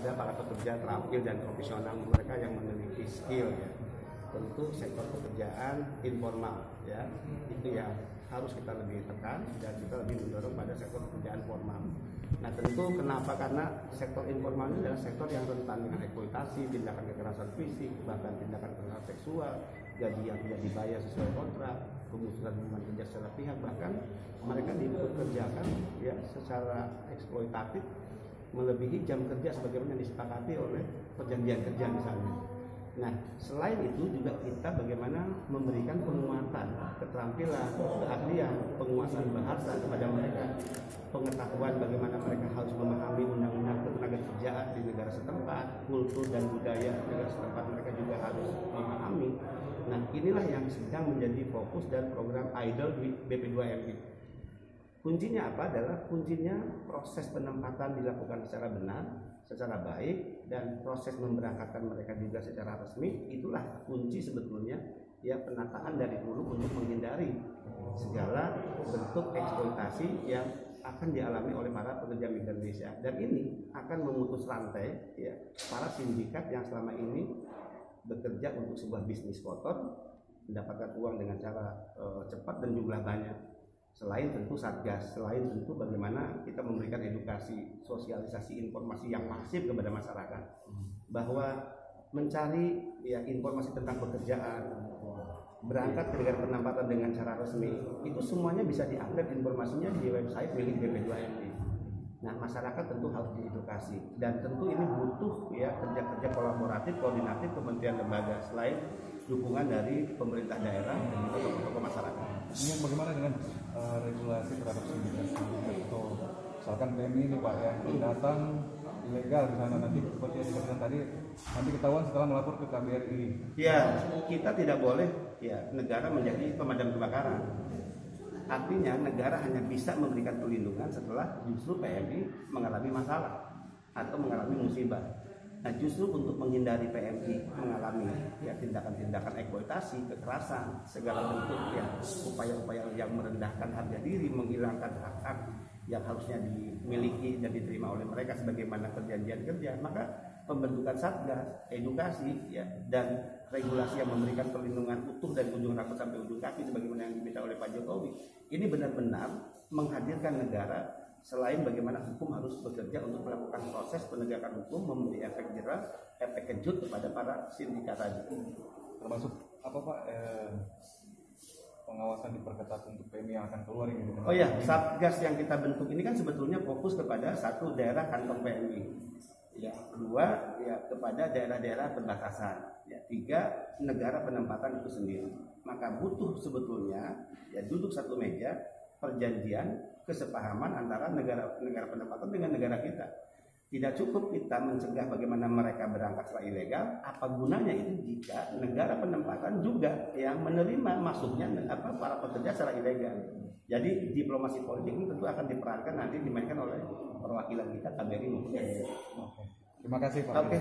kepada para pekerja terampil dan profesional, mereka yang memiliki skill ya. Tentu sektor pekerjaan informal ya, itu yang harus kita lebih tekan dan kita lebih mendorong pada sektor pekerjaan formal. Nah tentu kenapa? Karena sektor informal ini adalah sektor yang rentan dengan eksploitasi, tindakan kekerasan fisik, bahkan tindakan kekerasan seksual, gaji yang tidak dibayar sesuai kontrak, pemutusan hubungan kerja secara pihak, bahkan mereka dipekerjakan ya secara eksploitatif melebihi jam kerja sebagaimana yang disepakati oleh perjanjian kerja misalnya. Nah, selain itu juga kita bagaimana memberikan penguatan keterampilan, keahlian, penguasaan bahasa kepada mereka, pengetahuan bagaimana mereka harus memahami undang-undang ketenagakerjaan di negara setempat, kultur dan budaya negara setempat mereka juga harus memahami. Nah, inilah yang sedang menjadi fokus dan program IDOL di BP2MI. Kuncinya apa? Adalah kuncinya proses penempatan dilakukan secara benar, secara baik, dan proses memberangkatkan mereka juga secara resmi. Itulah kunci sebetulnya ya, penataan dari hulu untuk menghindari segala bentuk eksploitasi yang akan dialami oleh para pekerja migran Indonesia. Dan ini akan memutus rantai ya, para sindikat yang selama ini bekerja untuk sebuah bisnis kotor, mendapatkan uang dengan cara cepat dan jumlah banyak. Selain tentu Satgas, selain tentu bagaimana kita memberikan edukasi, sosialisasi informasi yang masif kepada masyarakat, bahwa mencari ya informasi tentang pekerjaan, berangkat ke negara penempatan dengan cara resmi, itu semuanya bisa diupdate informasinya di website milik BP2MI. Nah, masyarakat tentu harus diedukasi, dan tentu ini butuh ya kerja-kerja kolaboratif, koordinatif kementerian lembaga, selain dukungan dari pemerintah daerah dan juga tokoh-tokoh masyarakat. Ini bagaimana dengan regulasi terhadap sindikat atau misalkan PMI ini Pak yang datang ilegal di sana, nanti seperti yang dikatakan tadi, nanti ketahuan setelah melapor ke KBRI. Ya, kita tidak boleh ya negara menjadi pemadam kebakaran. Artinya negara hanya bisa memberikan perlindungan setelah justru PMI mengalami masalah atau mengalami musibah. Nah, justru untuk menghindari PMI mengalami ya tindakan-tindakan eksploitasi, kekerasan, segala bentuk ya upaya-upaya yang merendahkan harga diri, menghilangkan hak-hak yang harusnya dimiliki dan diterima oleh mereka sebagaimana perjanjian kerja, maka pembentukan Satgas, edukasi ya dan regulasi yang memberikan perlindungan utuh dari ujung rambut sampai ujung kaki sebagaimana yang diminta oleh Pak Jokowi, ini benar-benar menghadirkan negara. Selain bagaimana hukum harus bekerja untuk melakukan proses penegakan hukum, memberi efek jerah, efek kejut kepada para sindikat tadi. Termasuk apa Pak pengawasan diperketat untuk PMI yang akan keluar ini? Oh ya, Satgas yang kita bentuk ini kan sebetulnya fokus kepada satu daerah kantong PMI. Ya, kedua ya kepada daerah-daerah perbatasan. Ya, tiga negara penempatan itu sendiri. Maka butuh sebetulnya ya duduk satu meja, perjanjian, kesepahaman antara negara penempatan dengan negara kita. Tidak cukup kita mencegah bagaimana mereka berangkat secara ilegal. Apa gunanya itu jika negara penempatan juga yang menerima masuknya para pekerja secara ilegal. Jadi diplomasi politik ini tentu akan diperankan nanti dimainkan oleh perwakilan kita KBRI. Terima kasih Pak. Oke.